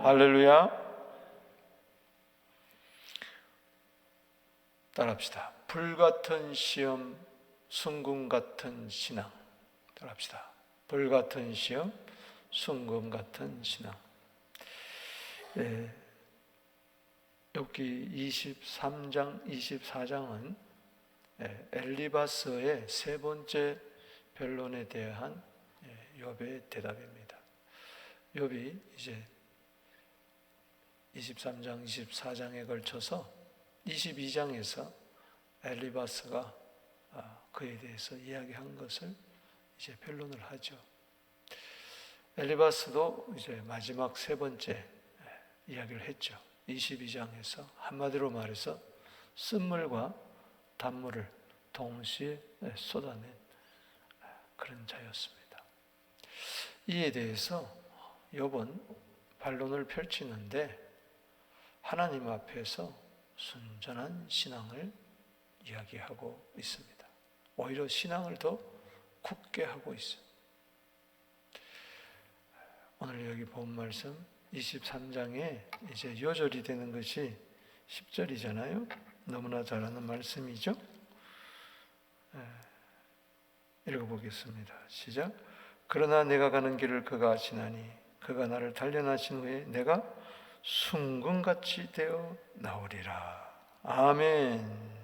할렐루야. 따라합시다. 불같은 시험, 순금 같은 신앙. 따라합시다. 불같은 시험, 순금 같은 신앙. 여기 23장, 24장은 엘리바스의 세 번째 변론에 대한 욥의 대답입니다. 욥이 이제 23장, 24장에 걸쳐서 22장에서 엘리바스가 그에 대해서 이야기한 것을 이제 변론을 하죠. 엘리바스도 이제 마지막 세 번째 이야기를 했죠. 22장에서 한마디로 말해서 쓴물과 단물을 동시에 쏟아낸 그런 자였습니다. 이에 대해서 욥은 반론을 펼치는데 하나님 앞에서 순전한 신앙을 이야기하고 있습니다. 오히려 신앙을 더 굳게 하고 있습니다. 오늘 여기 본 말씀 23장에 이제 요절이 되는 것이 10절이잖아요. 너무나 잘 아는 말씀이죠. 읽어보겠습니다. 시작. 그러나 내가 가는 길을 그가 아시나니 그가 나를 단련하신 후에 내가 순금같이 되어 나오리라. 아멘.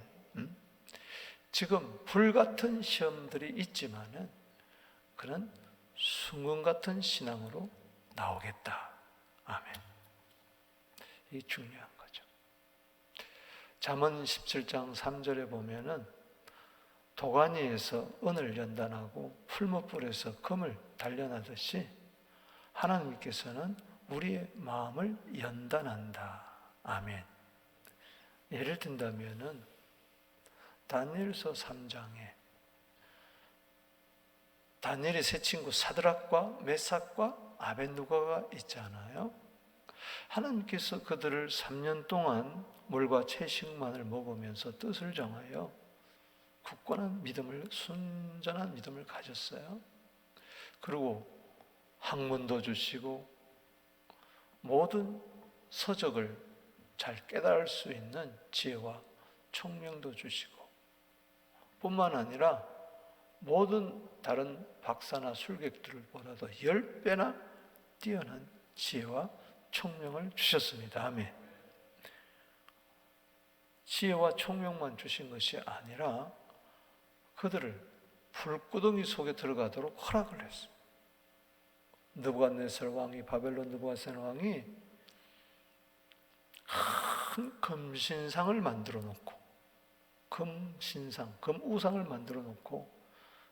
지금 불같은 시험들이 있지만은 그는 순금같은 신앙으로 나오겠다. 아멘. 이게 중요한 거죠. 잠언 17장 3절에 보면은 도가니에서 은을 연단하고 풀무불에서 금을 단련하듯이 하나님께서는 우리의 마음을 연단한다. 아멘. 예를 든다면은 다니엘서 3장에 다니엘의 세 친구 사드락과 메삭과 아벳느고가 있잖아요. 하나님께서 그들을 3년 동안 물과 채식만을 먹으면서 뜻을 정하여 굳건한 믿음을, 순전한 믿음을 가졌어요. 그리고 학문도 주시고 모든 서적을 잘 깨달을 수 있는 지혜와 총명도 주시고 뿐만 아니라 모든 다른 박사나 술객들보다도 10배나 뛰어난 지혜와 총명을 주셨습니다. 아멘. 지혜와 총명만 주신 것이 아니라 그들을 불구덩이 속에 들어가도록 허락을 했습니다. 느부갓네살 왕이, 바벨론 느부갓네살 왕이 큰 금신상을 만들어 놓고, 금신상, 금우상을 만들어 놓고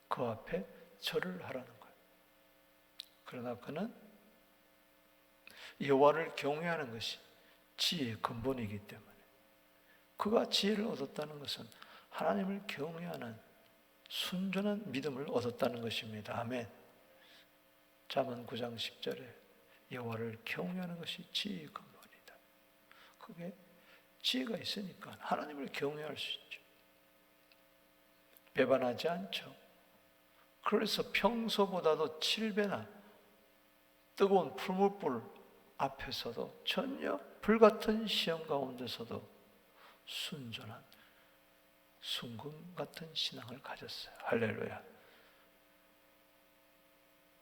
그 앞에 절을 하라는 거예요. 그러나 그는 여호와를 경외하는 것이 지혜의 근본이기 때문에 그가 지혜를 얻었다는 것은 하나님을 경외하는 순전한 믿음을 얻었다는 것입니다. 아멘. 잠언 9장 10절에 여호와를 경외하는 것이 지혜의 근본이다. 그게 지혜가 있으니까 하나님을 경외할 수 있죠. 배반하지 않죠. 그래서 평소보다도 7배나 뜨거운 풀무불 앞에서도 전혀 불같은 시험 가운데서도 순전한 순금 같은 신앙을 가졌어요. 할렐루야.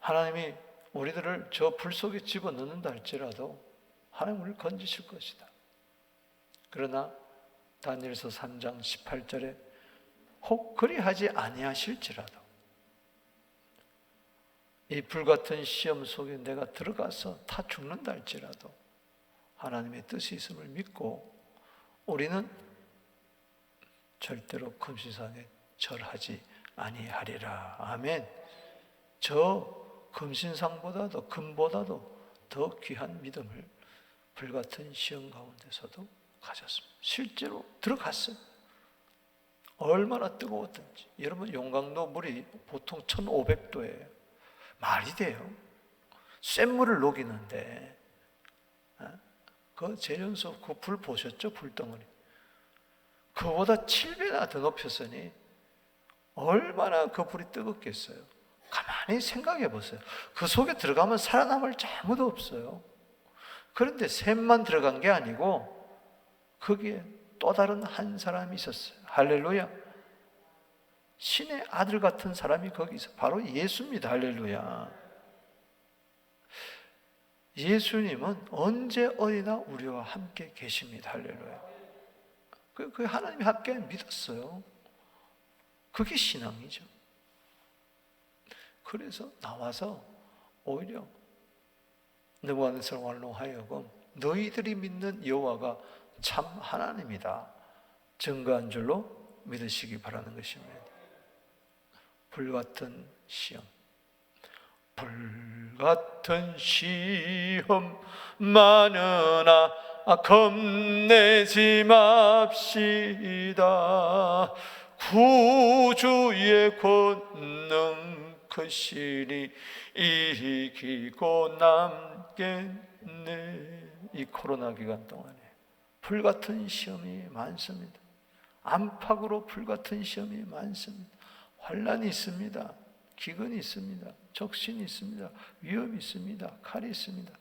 하나님이 우리들을 저 불 속에 집어넣는다 할지라도 하나님 우리를 건지실 것이다. 그러나 다니엘서 3장 18절에 혹 그리하지 아니하실지라도 이 불같은 시험 속에 내가 들어가서 타 죽는다 할지라도 하나님의 뜻이 있음을 믿고 우리는 절대로 금신상에 절하지 아니하리라. 아멘. 저 금신상보다도 금보다도 더 귀한 믿음을 불같은 시험 가운데서도 가졌습니다. 실제로 들어갔어요. 얼마나 뜨거웠던지. 여러분 용광로 물이 보통 1500도예요. 말이 돼요? 센 물을 녹이는데 그 재련소 그 불 보셨죠? 불덩어리. 그보다 7배나 더 높였으니 얼마나 그 불이 뜨겁겠어요. 가만히 생각해 보세요. 그 속에 들어가면 살아남을 자 아무도 없어요. 그런데 셋만 들어간 게 아니고 거기에 또 다른 한 사람이 있었어요. 할렐루야. 신의 아들 같은 사람이 거기 있어. 바로 예수입니다. 할렐루야. 예수님은 언제 어디나 우리와 함께 계십니다. 할렐루야. 그 하나님이 함께 믿었어요. 그게 신앙이죠. 그래서 나와서 오히려 느부갓네살 왕으로 하여금 너희들이 믿는 여호와가 참 하나님이다 증거한 줄로 믿으시기 바라는 것입니다. 불같은 시험, 불같은 시험 많으나 겁내지 맙시다. 구주의 권능 크시니 이기고 남겠네. 이 코로나 기간 동안에 불같은 시험이 많습니다. 안팎으로 불같은 시험이 많습니다. 환난이 있습니다. 기근이 있습니다. 적신이 있습니다. 위험이 있습니다. 칼이 있습니다.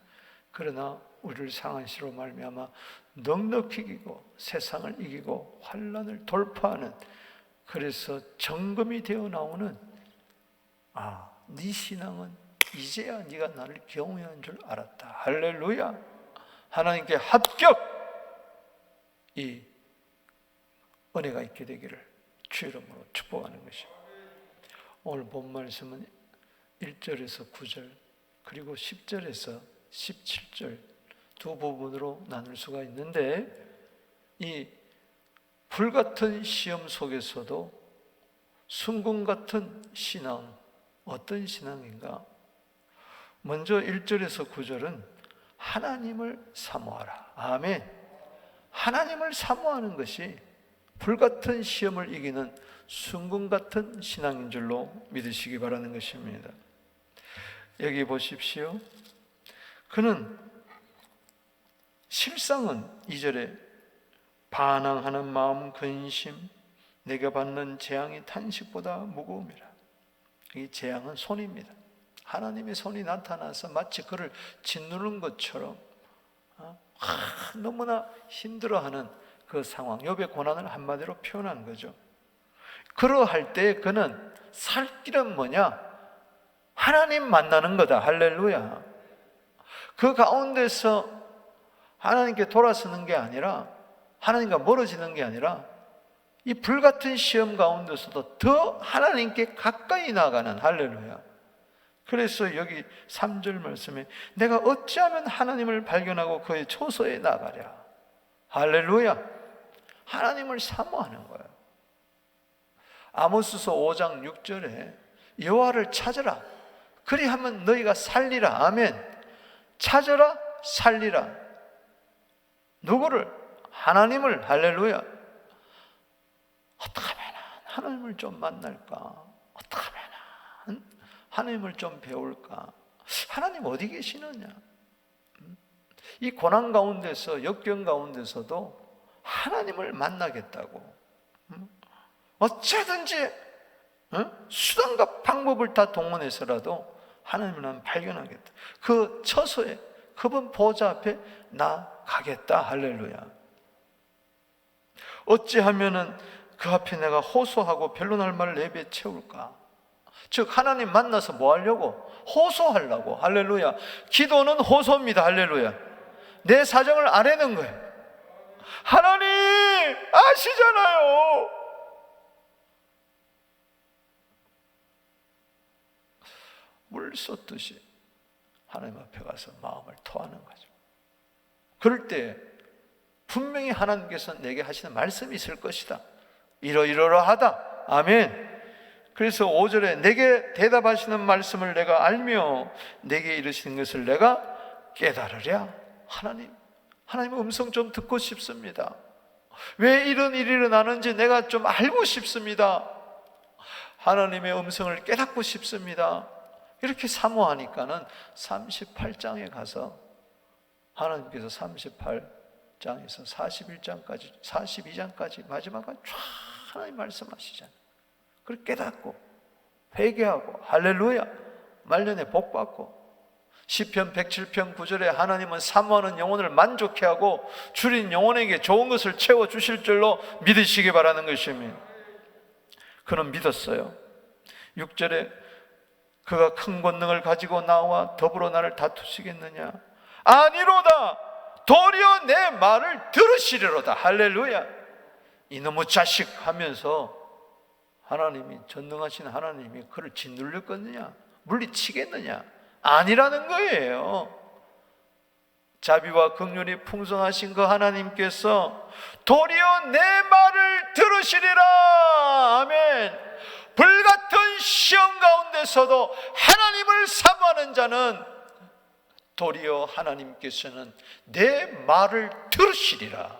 그러나 우리를 상한 시로 말미암아 넉넉히 이기고 세상을 이기고 환난을 돌파하는, 그래서 정금이 되어 나오는 네 신앙은 이제야 네가 나를 경외한 줄 알았다. 할렐루야. 하나님께 합격! 이 은혜가 있게 되기를 주 이름으로 축복하는 것입니다. 오늘 본 말씀은 1절에서 9절 그리고 10절에서 17절 두 부분으로 나눌 수가 있는데, 이 불같은 시험 속에서도 순금 같은 신앙, 어떤 신앙인가? 먼저 1절에서 9절은 하나님을 사모하라. 아멘. 하나님을 사모하는 것이 불같은 시험을 이기는 순금 같은 신앙인 줄로 믿으시기 바라는 것입니다. 여기 보십시오. 그는 실상은 2절에 반항하는 마음 근심, 내가 받는 재앙이 탄식보다 무거움이라. 이 재앙은 손입니다. 하나님의 손이 나타나서 마치 그를 짓누른 것처럼 너무나 힘들어하는 그 상황, 욥의 고난을 한마디로 표현한 거죠. 그러할 때 그는 살 길은 뭐냐? 하나님 만나는 거다. 할렐루야. 그 가운데서 하나님께 돌아서는 게 아니라, 하나님과 멀어지는 게 아니라, 이 불같은 시험 가운데서도 더 하나님께 가까이 나가는, 할렐루야. 그래서 여기 3절 말씀에 내가 어찌하면 하나님을 발견하고 그의 초소에 나가랴. 할렐루야. 하나님을 사모하는 거예요. 아모스서 5장 6절에 여호와를 찾으라. 그리하면 너희가 살리라. 아멘. 찾으라, 살리라. 누구를? 하나님을. 할렐루야. 어떻게 하면 하나님을 좀 만날까? 어떻게 하면 하나님을 좀 배울까? 하나님 어디 계시느냐? 이 고난 가운데서, 역경 가운데서도 하나님을 만나겠다고, 어쩌든지 수단과 방법을 다 동원해서라도 하나님을 난 발견하겠다. 그 처소에, 그분 보좌 앞에 나 가겠다. 할렐루야. 어찌하면은 그 앞에 내가 호소하고 변론할 말을 내배 채울까? 즉 하나님 만나서 뭐 하려고? 호소하려고. 할렐루야. 기도는 호소입니다. 할렐루야. 내 사정을 아뢰는 거예요. 하나님 아시잖아요. 물 쏟듯이 하나님 앞에 가서 마음을 토하는 거죠. 그럴 때 분명히 하나님께서 내게 하시는 말씀이 있을 것이다. 이러이러하다. 아멘. 그래서 5절에 내게 대답하시는 말씀을 내가 알며 내게 이르시는 것을 내가 깨달으랴. 하나님의 음성 좀 듣고 싶습니다. 왜 이런 일이 일어나는지 내가 좀 알고 싶습니다. 하나님의 음성을 깨닫고 싶습니다. 이렇게 사모하니까는 38장에 가서 하나님께서 38장에서 41장까지 42장까지 마지막까지 쫙 하나님 말씀하시잖아요. 그걸 깨닫고 회개하고 할렐루야 말년에 복받고 시편 107편 9절에 하나님은 사모하는 영혼을 만족해 하고 줄인 영혼에게 좋은 것을 채워주실 줄로 믿으시기 바라는 것입니다. 그는 믿었어요. 6절에 그가 큰 권능을 가지고 나와 더불어 나를 다투시겠느냐? 아니로다. 도리어 내 말을 들으시리로다. 할렐루야. 이놈의 자식 하면서 하나님이, 전능하신 하나님이 그를 짓눌렸겠느냐? 물리치겠느냐? 아니라는 거예요. 자비와 긍휼이 풍성하신 그 하나님께서 도리어 내 말을 들으시리라. 아멘. 불같은 시험 가운데서도 하나님을 사모하는 자는 도리어 하나님께서는 내 말을 들으시리라.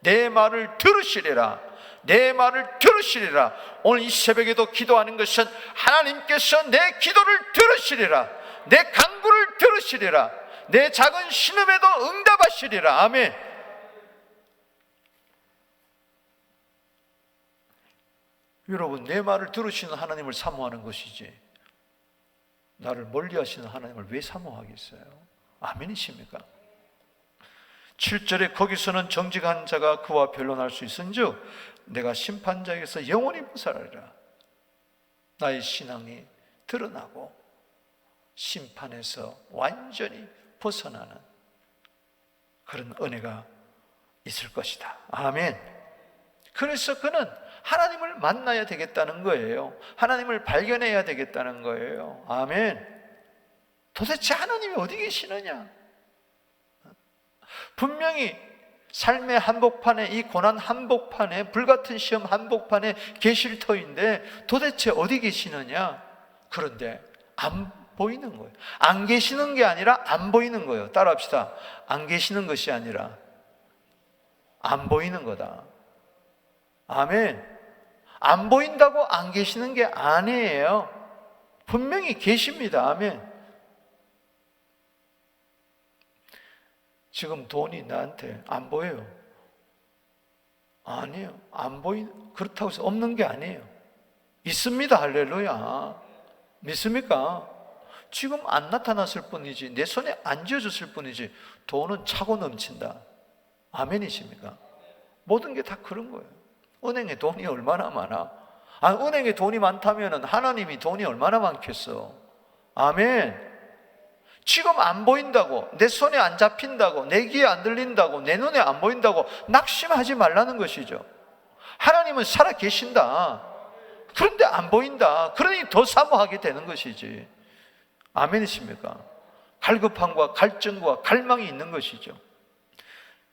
내 말을 들으시리라. 내 말을 들으시리라. 오늘 이 새벽에도 기도하는 것은 하나님께서 내 기도를 들으시리라. 내 간구를 들으시리라. 내 작은 신음에도 응답하시리라. 아멘. 여러분, 내 말을 들으시는 하나님을 사모하는 것이지 나를 멀리하시는 하나님을 왜 사모하겠어요? 아멘이십니까? 7절에 거기서는 정직한 자가 그와 변론할 수 있은즉 내가 심판자에게서 영원히 벗어나리라. 나의 신앙이 드러나고 심판에서 완전히 벗어나는 그런 은혜가 있을 것이다. 아멘. 그래서 그는 하나님을 만나야 되겠다는 거예요. 하나님을 발견해야 되겠다는 거예요. 아멘. 도대체 하나님이 어디 계시느냐? 분명히 삶의 한복판에, 이 고난 한복판에, 불같은 시험 한복판에 계실 터인데 도대체 어디 계시느냐? 그런데 안 보이는 거예요. 안 계시는 게 아니라 안 보이는 거예요. 따라합시다. 안 계시는 것이 아니라 안 보이는 거다. 아멘. 안 보인다고 안 계시는 게 아니에요. 분명히 계십니다. 아멘. 지금 돈이 나한테 안 보여요. 아니에요. 안 그렇다고 해서 없는 게 아니에요. 있습니다. 할렐루야. 믿습니까? 지금 안 나타났을 뿐이지, 내 손에 안 쥐어졌을 뿐이지 돈은 차고 넘친다. 아멘이십니까? 모든 게 다 그런 거예요. 은행에 돈이 얼마나 많아? 은행에 돈이 많다면 하나님이 돈이 얼마나 많겠어? 아멘. 지금 안 보인다고, 내 손에 안 잡힌다고, 내 귀에 안 들린다고, 내 눈에 안 보인다고 낙심하지 말라는 것이죠. 하나님은 살아 계신다. 그런데 안 보인다. 그러니 더 사모하게 되는 것이지. 아멘이십니까? 갈급함과 갈증과 갈망이 있는 것이죠.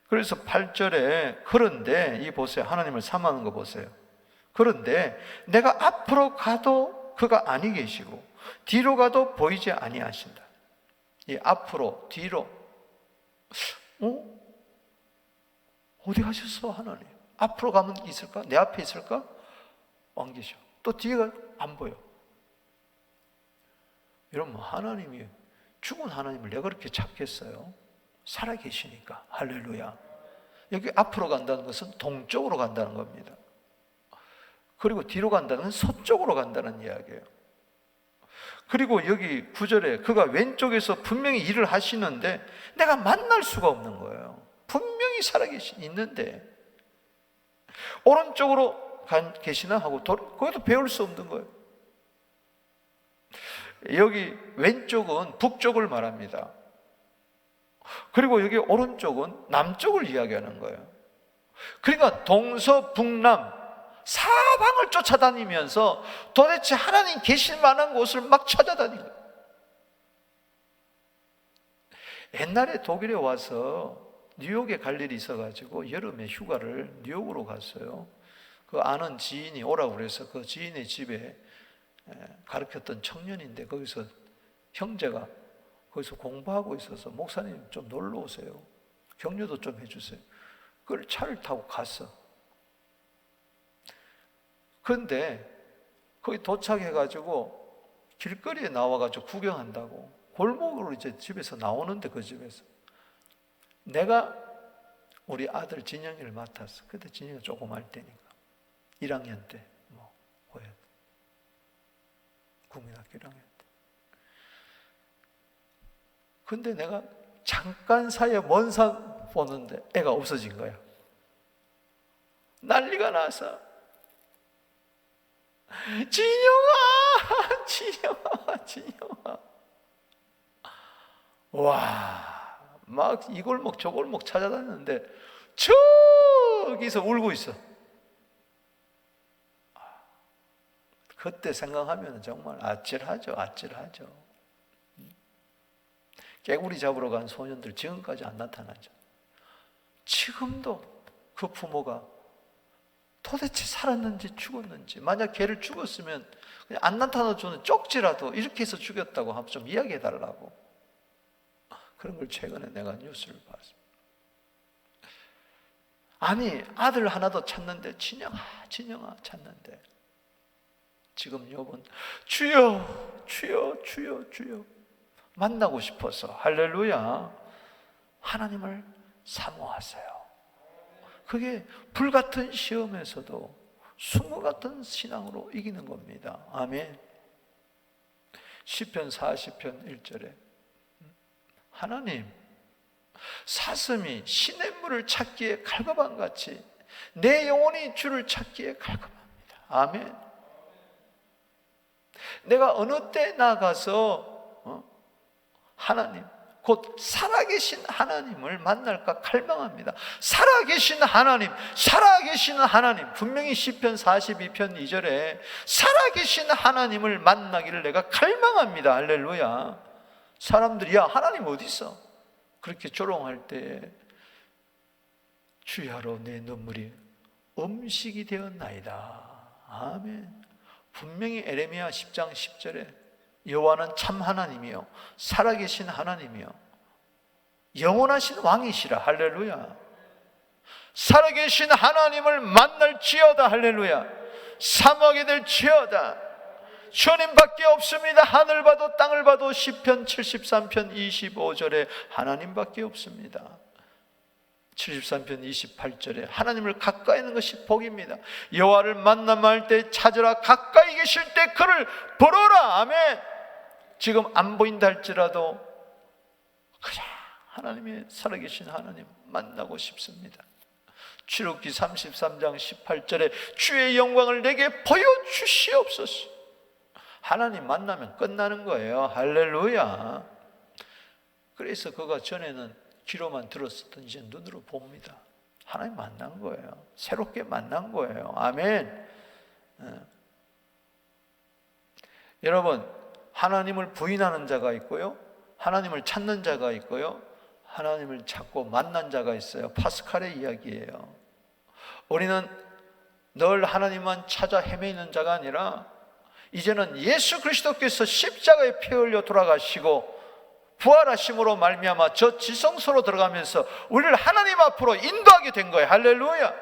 그래서 8절에 그런데, 이 보세요. 하나님을 사모하는 거 보세요. 그런데 내가 앞으로 가도 그가 아니 계시고 뒤로 가도 보이지 아니하신다. 이 앞으로 뒤로, 어디 가셨어 하나님? 앞으로 가면 있을까? 내 앞에 있을까? 안 계셔. 또 뒤가 안 보여. 여러분, 하나님이, 죽은 하나님을 내가 그렇게 찾겠어요? 살아 계시니까. 할렐루야. 여기 앞으로 간다는 것은 동쪽으로 간다는 겁니다. 그리고 뒤로 간다는 건 서쪽으로 간다는 이야기예요. 그리고 여기 9절에 그가 왼쪽에서 분명히 일을 하시는데 내가 만날 수가 없는 거예요. 분명히 있는데 오른쪽으로 계시나 하고 거기도 배울 수 없는 거예요. 여기 왼쪽은 북쪽을 말합니다. 그리고 여기 오른쪽은 남쪽을 이야기하는 거예요. 그러니까 동서북남 사방을 쫓아다니면서 도대체 하나님 계실 만한 곳을 막 찾아다니는 거예요. 옛날에 독일에 와서 뉴욕에 갈 일이 있어가지고 여름에 휴가를 뉴욕으로 갔어요. 그 아는 지인이 오라고 그래서 그 지인의 집에 가르쳤던 청년인데, 거기서 형제가 거기서 공부하고 있어서 목사님 좀 놀러 오세요. 격려도 좀 해주세요. 그걸 차를 타고 갔어. 그런데 거기 도착해가지고 길거리에 나와가지고 구경한다고 골목으로 이제 집에서 나오는데, 그 집에서 내가 우리 아들 진영이를 맡았어. 그때 진영이가 조금 할 때니까 1학년 때 국민학교 1학년 때. 근데 내가 잠깐 사이에 먼 산 보는데 애가 없어진 거야. 난리가 나서 진영아, 진영아, 진영아. 와, 막 이 골목 저 골목 찾아다녔는데 저기서 울고 있어. 그때 생각하면 정말 아찔하죠, 아찔하죠. 깨구리 잡으러 간 소년들 지금까지 안 나타나죠. 지금도 그 부모가 도대체 살았는지 죽었는지, 만약 걔를 죽었으면 그냥 안 나타나주는 쪽지라도 이렇게 해서 죽였다고 하면 좀 이야기해 달라고. 그런 걸 최근에 내가 뉴스를 봤습니다. 아니, 아들 하나도 찾는데 진영아, 진영아 찾는데 지금 욥은 주여, 주여, 주여, 주여 만나고 싶어서, 할렐루야, 하나님을 사모하세요. 그게 불같은 시험에서도 숭어 같은 신앙으로 이기는 겁니다. 아멘. 시편 40편 1절에 하나님, 사슴이 시냇물을 찾기에 갈급함같이 내 영혼이 주를 찾기에 갈급합니다. 아멘. 내가 어느 때 나가서 하나님, 곧 살아계신 하나님을 만날까 갈망합니다. 살아계신 하나님, 살아계시는 하나님, 분명히 시편 42편 2절에 살아계신 하나님을 만나기를 내가 갈망합니다. 할렐루야. 사람들이 야, 하나님 어디 있어? 그렇게 조롱할 때 주야로 내 눈물이 음식이 되었나이다. 아멘. 분명히 에레미야 10장 10절에 여호와는 참 하나님이요 살아계신 하나님이요 영원하신 왕이시라. 할렐루야. 살아계신 하나님을 만날지어다. 할렐루야. 사모하게 될지어다. 주님밖에 없습니다. 하늘 봐도 땅을 봐도 시편 73편 25절에 하나님밖에 없습니다. 73편 28절에 하나님을 가까이 있는 것이 복입니다. 여호와를 만남할 때 찾으라. 가까이 계실 때 그를 부르라. 아멘. 지금 안 보인다 할지라도 그냥 하나님의 살아계신 하나님 만나고 싶습니다. 출애굽기 33장 18절에 주의 영광을 내게 보여주시옵소서. 하나님 만나면 끝나는 거예요. 할렐루야. 그래서 그가 전에는 귀로만 들었었던 이제 눈으로 봅니다. 하나님 만난 거예요. 새롭게 만난 거예요. 아멘. 여러분, 하나님을 부인하는 자가 있고요, 하나님을 찾는 자가 있고요, 하나님을 찾고 만난 자가 있어요. 파스칼의 이야기예요. 우리는 늘 하나님만 찾아 헤매이는 자가 아니라 이제는 예수 그리스도께서 십자가에 피 흘려 돌아가시고 부활하심으로 말미암아 저 지성소로 들어가면서 우리를 하나님 앞으로 인도하게 된 거예요. 할렐루야.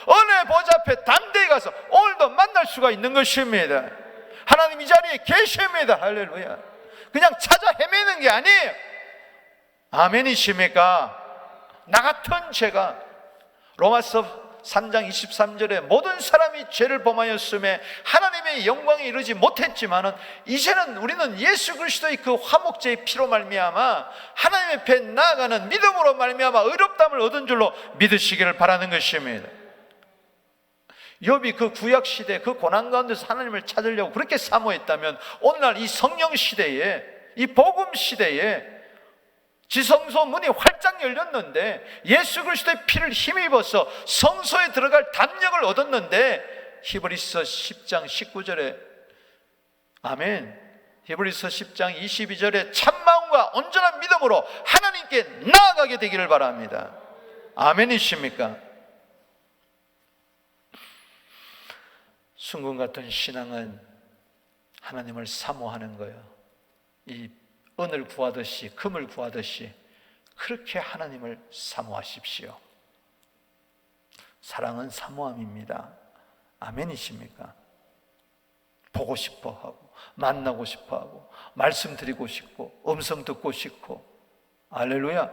은혜 보좌 앞에 담대히 가서 오늘도 만날 수가 있는 것입니다. 하나님 이 자리에 계십니다. 할렐루야. 그냥 찾아 헤매는 게 아니에요. 아멘이십니까? 나 같은 죄가 로마서 3장 23절에 모든 사람이 죄를 범하였음에 하나님의 영광에 이르지 못했지만은 이제는 우리는 예수 그리스도의 그 화목제의 피로 말미암아 하나님 앞에 나아가는 믿음으로 말미암아 의롭다함을 얻은 줄로 믿으시기를 바라는 것입니다. 욥이 그 구약 시대 그 고난 가운데서 하나님을 찾으려고 그렇게 사모했다면 오늘날 이 성령 시대에, 이 복음 시대에 지성소 문이 활짝 열렸는데 예수 그리스도의 피를 힘입어서 성소에 들어갈 담력을 얻었는데 히브리서 10장 19절에 아멘, 히브리서 10장 22절에 참마음과 온전한 믿음으로 하나님께 나아가게 되기를 바랍니다. 아멘이십니까? 순금 같은 신앙은 하나님을 사모하는 거예요. 이 은을 구하듯이 금을 구하듯이 그렇게 하나님을 사모하십시오. 사랑은 사모함입니다. 아멘이십니까? 보고 싶어 하고 만나고 싶어 하고 말씀드리고 싶고 음성 듣고 싶고 할렐루야.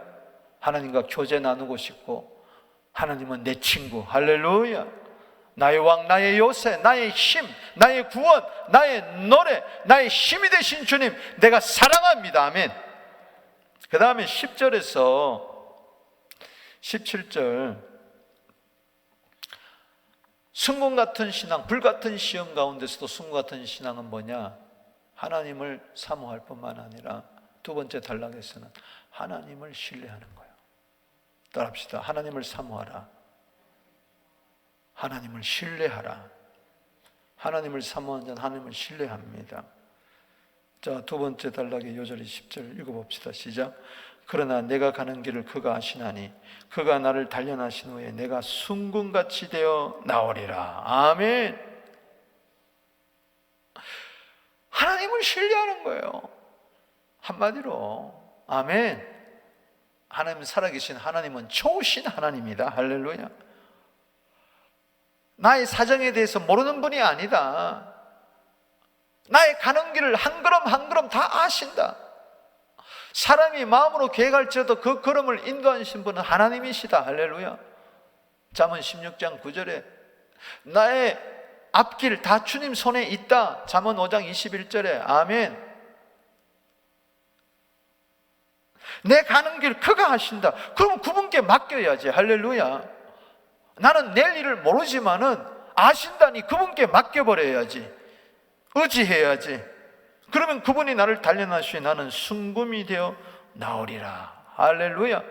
하나님과 교제 나누고 싶고 하나님은 내 친구 할렐루야. 나의 왕, 나의 요새, 나의 힘, 나의 구원, 나의 노래, 나의 힘이 되신 주님 내가 사랑합니다. 아멘. 그 다음에 10절에서 17절, 순금 같은 신앙, 불같은 시험 가운데서도 순금 같은 신앙은 뭐냐? 하나님을 사모할 뿐만 아니라 두 번째 단락에서는 하나님을 신뢰하는 거예요. 따라합시다. 하나님을 사모하라. 하나님을 신뢰하라. 하나님을 사모하는 자는 하나님을 신뢰합니다. 자, 두 번째 단락의 요절이 10절 읽어봅시다. 시작. 그러나 내가 가는 길을 그가 아시나니 그가 나를 단련하신 후에 내가 순금같이 되어 나오리라. 아멘. 하나님을 신뢰하는 거예요. 한마디로 아멘. 하나님, 살아계신 하나님은 좋으신 하나님이다. 할렐루야. 나의 사정에 대해서 모르는 분이 아니다. 나의 가는 길을 한 걸음 한 걸음 다 아신다. 사람이 마음으로 계획할지라도 그 걸음을 인도하신 분은 하나님이시다. 할렐루야. 잠언 16장 9절에 나의 앞길 다 주님 손에 있다. 잠언 5장 21절에 아멘. 내 가는 길 그가 하신다. 그럼 그분께 맡겨야지. 할렐루야. 나는 내일 일을 모르지만은 아신다니 그분께 맡겨버려야지. 의지해야지. 그러면 그분이 나를 단련하시니 나는 순금이 되어 나오리라. 할렐루야.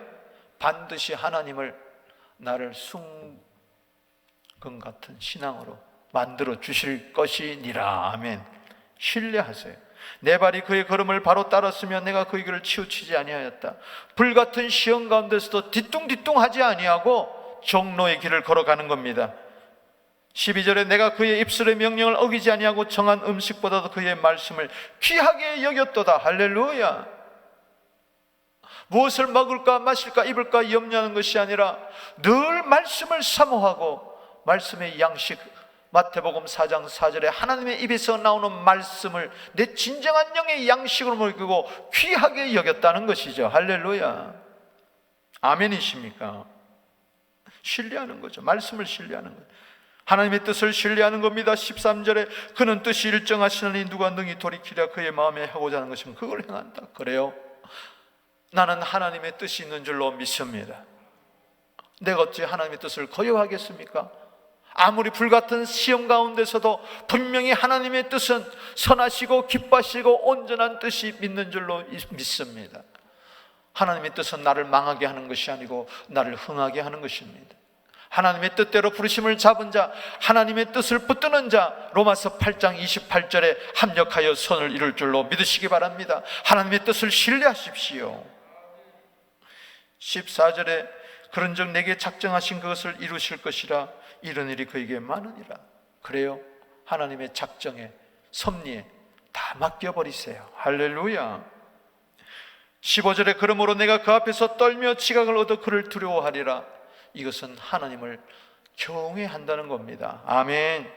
반드시 하나님을 나를 순금 같은 신앙으로 만들어 주실 것이니라. 아멘. 신뢰하세요. 내 발이 그의 걸음을 바로 따랐으면 내가 그의 길을 치우치지 아니하였다. 불같은 시험 가운데서도 뒤뚱뒤뚱하지 아니하고 종로의 길을 걸어가는 겁니다. 12절에 내가 그의 입술의 명령을 어기지 아니하고 정한 음식보다도 그의 말씀을 귀하게 여겼도다. 할렐루야. 무엇을 먹을까 마실까 입을까 염려하는 것이 아니라 늘 말씀을 사모하고 말씀의 양식, 마태복음 4장 4절에 하나님의 입에서 나오는 말씀을 내 진정한 영의 양식으로 먹이고 귀하게 여겼다는 것이죠. 할렐루야. 아멘이십니까? 신뢰하는 거죠. 말씀을 신뢰하는 거죠. 하나님의 뜻을 신뢰하는 겁니다. 13절에 그는 뜻이 일정하시느니 누가 능히 돌이키랴. 그의 마음에 하고자 하는 것이면 그걸 행한다. 그래요. 나는 하나님의 뜻이 있는 줄로 믿습니다. 내가 어찌 하나님의 뜻을 거역하겠습니까? 아무리 불같은 시험 가운데서도 분명히 하나님의 뜻은 선하시고 기뻐하시고 온전한 뜻이 믿는 줄로 믿습니다. 하나님의 뜻은 나를 망하게 하는 것이 아니고 나를 흥하게 하는 것입니다. 하나님의 뜻대로 부르심을 잡은 자, 하나님의 뜻을 붙드는 자, 로마서 8장 28절에 합력하여 선을 이룰 줄로 믿으시기 바랍니다. 하나님의 뜻을 신뢰하십시오. 14절에 그런즉 내게 작정하신 그것을 이루실 것이라. 이런 일이 그에게 많으니라. 그래요. 하나님의 작정에, 섭리에 다 맡겨버리세요. 할렐루야. 15절에 그러므로 내가 그 앞에서 떨며 지각을 얻어 그를 두려워하리라. 이것은 하나님을 경외한다는 겁니다. 아멘.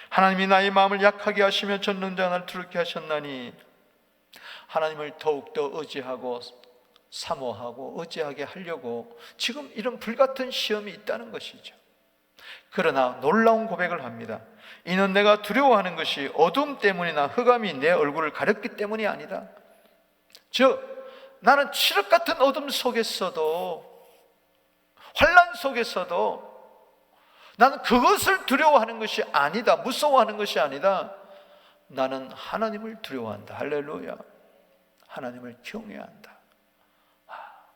하나님이 나의 마음을 약하게 하시며 전능자 나를 두렵게 하셨나니 하나님을 더욱더 의지하고 사모하고 의지하게 하려고 지금 이런 불같은 시험이 있다는 것이죠. 그러나 놀라운 고백을 합니다. 이는 내가 두려워하는 것이 어둠 때문이나 흑암이 내 얼굴을 가렸기 때문이 아니다. 즉 나는 칠흑 같은 어둠 속에서도, 환난 속에서도 나는 그것을 두려워하는 것이 아니다. 무서워하는 것이 아니다. 나는 하나님을 두려워한다. 할렐루야. 하나님을 경외한다.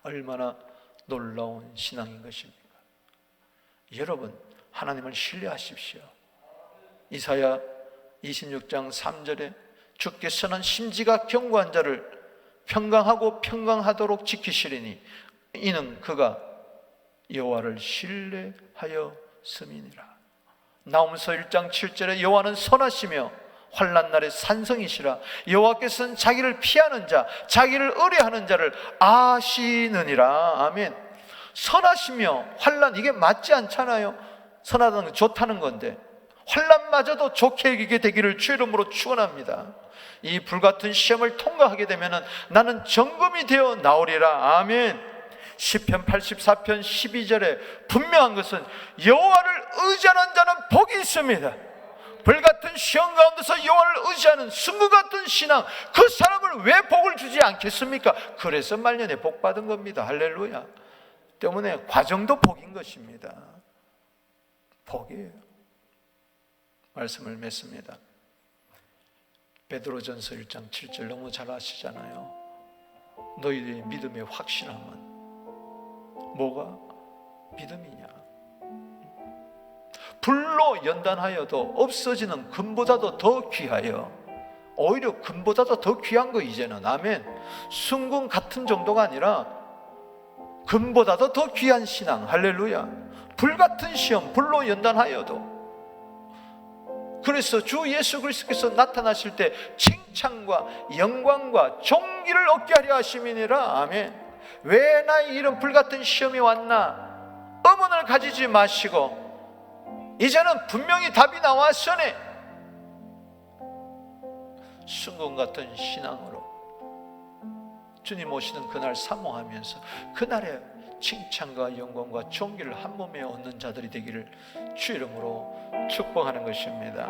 얼마나 놀라운 신앙인 것입니까? 여러분, 하나님을 신뢰하십시오. 이사야 26장 3절에 주께서는 심지가 견고한 자를 평강하고 평강하도록 지키시리니 이는 그가 여호와를 신뢰하였음이니라. 나홈서 1장 7절에 여호와는 선하시며 환난 날에 산성이시라. 여호와께서는 자기를 피하는 자, 자기를 의뢰하는 자를 아시느니라. 아멘. 선하시며 환난, 이게 맞지 않잖아요. 선하다는 건 좋다는 건데 환난마저도 좋게 여기게 되기를 주 이름으로 축원합니다. 이 불같은 시험을 통과하게 되면 나는 정금이 되어 나오리라. 아멘. 시편 84편 12절에 분명한 것은 여호와를 의지하는 자는 복이 있습니다. 불같은 시험 가운데서 여호와를 의지하는 순금 같은 신앙, 그 사람을 왜 복을 주지 않겠습니까? 그래서 말년에 복 받은 겁니다. 할렐루야. 때문에 과정도 복인 것입니다. 복이에요. 말씀을 맺습니다. 베드로전서 1장 7절 너무 잘 아시잖아요. 너희들의 믿음의 확실함은 뭐가 믿음이냐? 불로 연단하여도 없어지는 금보다도 더 귀하여, 오히려 금보다도 더 귀한 거 이제는. 아멘. 순금 같은 정도가 아니라 금보다도 더 귀한 신앙. 할렐루야. 불같은 시험, 불로 연단하여도. 그래서 주 예수 그리스도께서 나타나실 때 칭찬과 영광과 존귀를 얻게 하려 하심이니라. 아멘. 왜 나의 이런 불같은 시험이 왔나? 의문을 가지지 마시고 이제는 분명히 답이 나왔으니 순금 같은 신앙으로 주님 오시는 그날 사모하면서 그날에 칭찬과 영광과 존귀를 한 몸에 얻는 자들이 되기를 주 이름으로 축복하는 것입니다.